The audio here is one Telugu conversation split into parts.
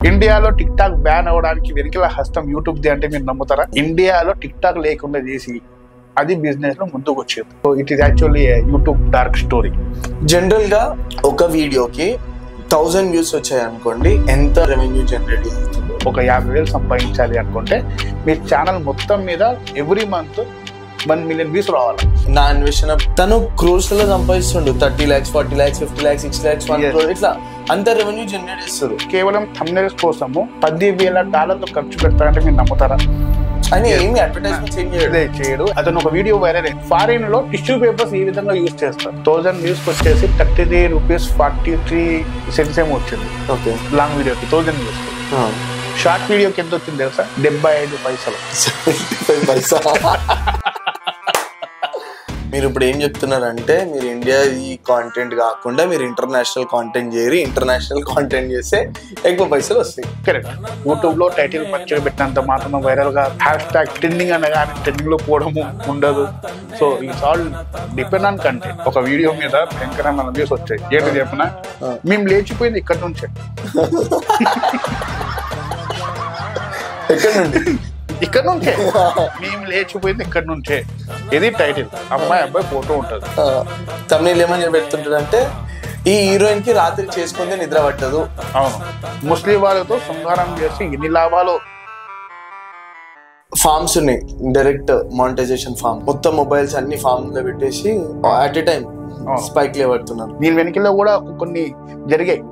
ఇండియాలో టిక్ టాక్ బ్యాన్ అవడానికి వెనుకల హస్తం యూట్యూబ్ ది అంటే మీరు నమ్ముతారా? ఇండియాలో టిక్ టాక్ లేకుండా చేసి అది బిజినెస్ లో ముందుకు వచ్చేది. So it is actually YouTube dark story. General గా ఒక వీడియోకి 1000 వ్యూస్ వచ్చాయి అనుకోండి, ఎంత రెవెన్యూ జనరేట్ అవుతుంది? ఒక 50,000 సంపాదించాలి అనుకుంటే మీ ఛానల్ మొత్తం మీద ఎవ్రీ మంత్ 1 million వ్యూస్ రావాలి. నా అన్వేషణ తను క్రోర్స్ లో సంపాదిస్తుండు. 30 lakhs, 40 lakhs, 50 lakhs, 6 lakhs, 1 crore ఇట్లా అంత రెవెన్యూ జనరేట్ చేస్తారు. కేవలం thumbnails కోసము $10,000 ఖర్చు పెడతారంటే మీరు నమ్ముతారా? అని ఏమి అడ్వర్టైజ్మెంట్ చేయడు. అతను ఒక వీడియో వైరల్ అయింది. ఫారిన్ లో టిష్యూ పేపర్స్ ఈ విధంగా యూజ్ చేస్తారు. 1000 వ్యూస్ వచ్చేసి ₹33.43 ఏమో వచ్చింది. ఓకే, లాంగ్ వీడియోకి 1000 వ్యూస్. షార్ట్ వీడియోకి ఎంత వచ్చింది తెలుసా? 75 పైసలు. మీరు ఇప్పుడు ఏం చెప్తున్నారంటే, మీరు ఇండియా ఈ కాంటెంట్ కాకుండా మీరు ఇంటర్నేషనల్ కాంటెంట్ చేయరు, ఇంటర్నేషనల్ కాంటెంట్ చేస్తే ఎక్కువ పైసలు వస్తాయి. కరెక్ట్. యూట్యూబ్ లో టైటిల్ మంచిగా పెట్టినంత మాత్రం వైరల్ గా హ్యాష్‌ట్యాగ్ ట్రెండింగ్ అనగానే ట్రెండింగ్ లో పోవడము ఉండదు. So it's all depend on content. ఒక వీడియో మీద భయంకరమైన వ్యూస్ వచ్చాయి. ఏంటి చెప్పినా మేము లేచిపోయింది ఇక్కడ నుంచే. ఇక్కడ నుంచే మేము లేచిపోయింది ఇక్కడ నుంచే. ఇది టైటిల్. అబ్బాయి ఫోటో ఉంటుంది. తమిళ ఏమని పెడుతుంటారు అంటే, ఈ హీరోయిన్ కి రాత్రి చేసుకుంటే నిద్ర పట్టదు. అవును, ముస్లిం వాళ్ళతో శృంగారం చేసి ఎన్ని లాభాలు. ఫార్మ్స్ ఉన్నాయి, డైరెక్ట్ మానిటైజేషన్ ఫార్మ్. మొత్తం మొబైల్స్ అన్ని ఫార్మ్ లో పెట్టేసి అట్ ఎ టైం స్పైక్ లే పడుతున్నారు. దీని వెనకలో కూడా కొన్ని జరిగాయి.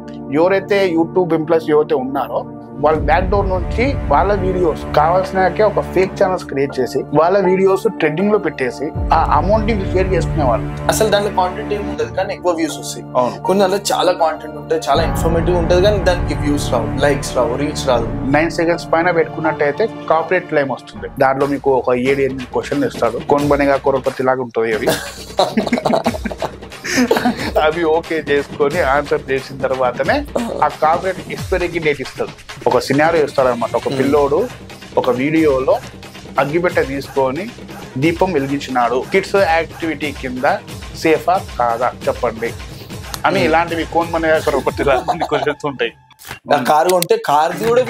ఎవరైతే యూట్యూబ్ ఎంప్లాయీస్ ఎవరైతే ఉన్నారో వాళ్ళ బ్యాక్ డోర్ నుంచి వాళ్ళ వీడియోస్ కావాల్సినాకే ఒక ఫేక్ ఛానల్స్ క్రియేట్ చేసి వాళ్ళ వీడియోస్ ట్రెండింగ్ లో పెట్టేసి ఆ అమౌంట్ ని షేర్ చేసుకునే వాళ్ళు. అసలు దాంట్లో కాంటెంట్ ఏమి ఉండదు కానీ ఎక్కువ వ్యూస్ వస్తాయి. కొన్ని దాంట్లో చాలా కాంటెంట్ ఉంటుంది, చాలా ఇన్ఫర్మేటివ్ ఉంటుంది కానీ దానికి వ్యూస్ రావు, లైక్స్ రావు, రీచ్ రాదు. 9 seconds పైన పెట్టుకున్నట్టయితే కాపరేట్ క్లెయిమ్ వస్తుంది. దాంట్లో మీకు ఒక 7-8 క్వశ్చన్లు ఇస్తాడు. కొన్ బనేగా కోరపతి లాగా ఉంటుంది అవి. అవి ఓకే చేసుకొని ఆన్సర్ చేసిన తర్వాతనే ఆ కాపరేట్ ఎక్స్పైరీకి డేట్ ఇస్తాడు. ఒక సినారియో ఇస్తాడు అనమాట. ఒక పిల్లోడు ఒక వీడియోలో అగ్గిపెట్టె తీసుకొని దీపం వెలిగించినాడు, కిడ్స్ యాక్టివిటీ కింద సేఫా కాదా చెప్పండి అని ఇలాంటివి కోన్ బనేగా కోరపతి లాగా క్వశ్చన్స్ ఉంటాయి. కారు కొంటే కార్ కూడా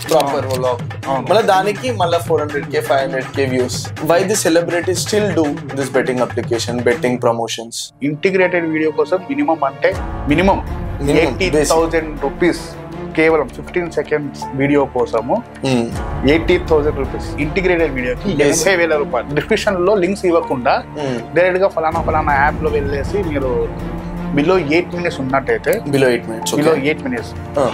ప్రాపర్ వ్లాగ్, మళ్ళీ దానికి మళ్ళీ 400K 500K views. Why the celebrity still do this betting application, betting promotions? Integrated video కోసం మినిమం 80,000 రూపీస్. కేవలం 15 seconds వీడియో కోసము 80,000 రూపీస్. ఇంటిగ్రేటెడ్ వీడియోకి 80,000 రూపాయలు. డిస్క్రిప్షన్ లో లింక్స్ ఇవ్వకుండా డైరెక్ట్ గా ఫలానా యాప్ లో వెళ్ళేసి మీరు బిలో 8 minutes ఉన్నట్టయితే బిలో 8 minutes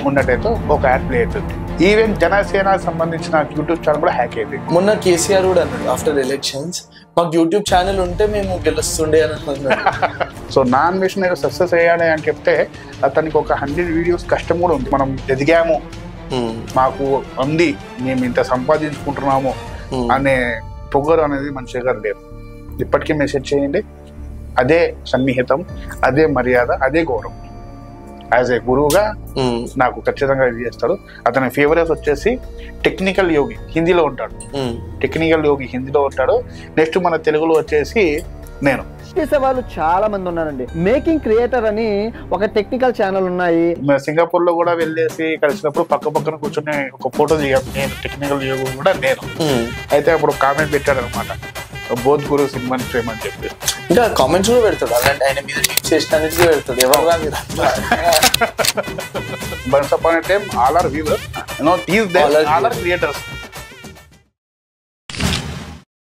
ఉన్నట్టయితే ఒక యాడ్ ప్లే అవుతుంది. ఈవెన్ జనసేన సంబంధించిన యూట్యూబ్ ఛానల్ కూడా హ్యాక్ అయింది. మొన్న కేసీఆర్ కూడా అన్నాడు, ఆఫ్టర్ ఎలక్షన్స్ మాకు యూట్యూబ్ ఛానల్ ఉంటే మేము గెలుస్తుండే అని అన్నాడు. సో నాన్ మిషన్ సక్సెస్ అయ్యాలి అని చెప్తే అతనికి ఒక 100 వీడియోస్ కష్టం కూడా ఉంది. మనం ఎదిగాము, మాకు ఉంది, మేము ఇంత సంపాదించుకుంటున్నాము అనే పొగరు అనేది మంచిగా లేదు. ఇప్పటికీ మెసేజ్ చేయండి, అదే సన్నిహితం, అదే మర్యాద, అదే గౌరవం. యాజ్ ఏ గురువుగా నాకు ఖచ్చితంగా ఇది చేస్తాడు. అతని ఫేవరెట్స్ వచ్చేసి టెక్నికల్ యోగి, హిందీలో ఉంటాడు. టెక్నికల్ యోగి హిందీలో ఉంటాడు. నెక్స్ట్ మన తెలుగులో వచ్చేసి నేను. చేసే వాళ్ళు చాలా మంది ఉన్నారండి. మేకింగ్ క్రియేటర్ అని ఒక టెక్నికల్ ఛానల్ ఉన్నాయి. సింగపూర్ లో కూడా వెళ్ళేసి కలిసినప్పుడు పక్కన కూర్చొని ఒక ఫోటో దిగాను. నేను టెక్నికల్ యోగి కూడా నేను. అయితే అప్పుడు కామెంట్ పెట్టాడు అనమాట, బోత్ గురు సినిమాని ప్రేమ అని చెప్పి. ఇంకా కామెంట్స్ కూడా పెడతాడు, అలాంటి ఆయన మీద టిప్స్ చేసినందుకు పెడతాడు. ఎవరు Once upon a time, all are viewers, these days all are creators.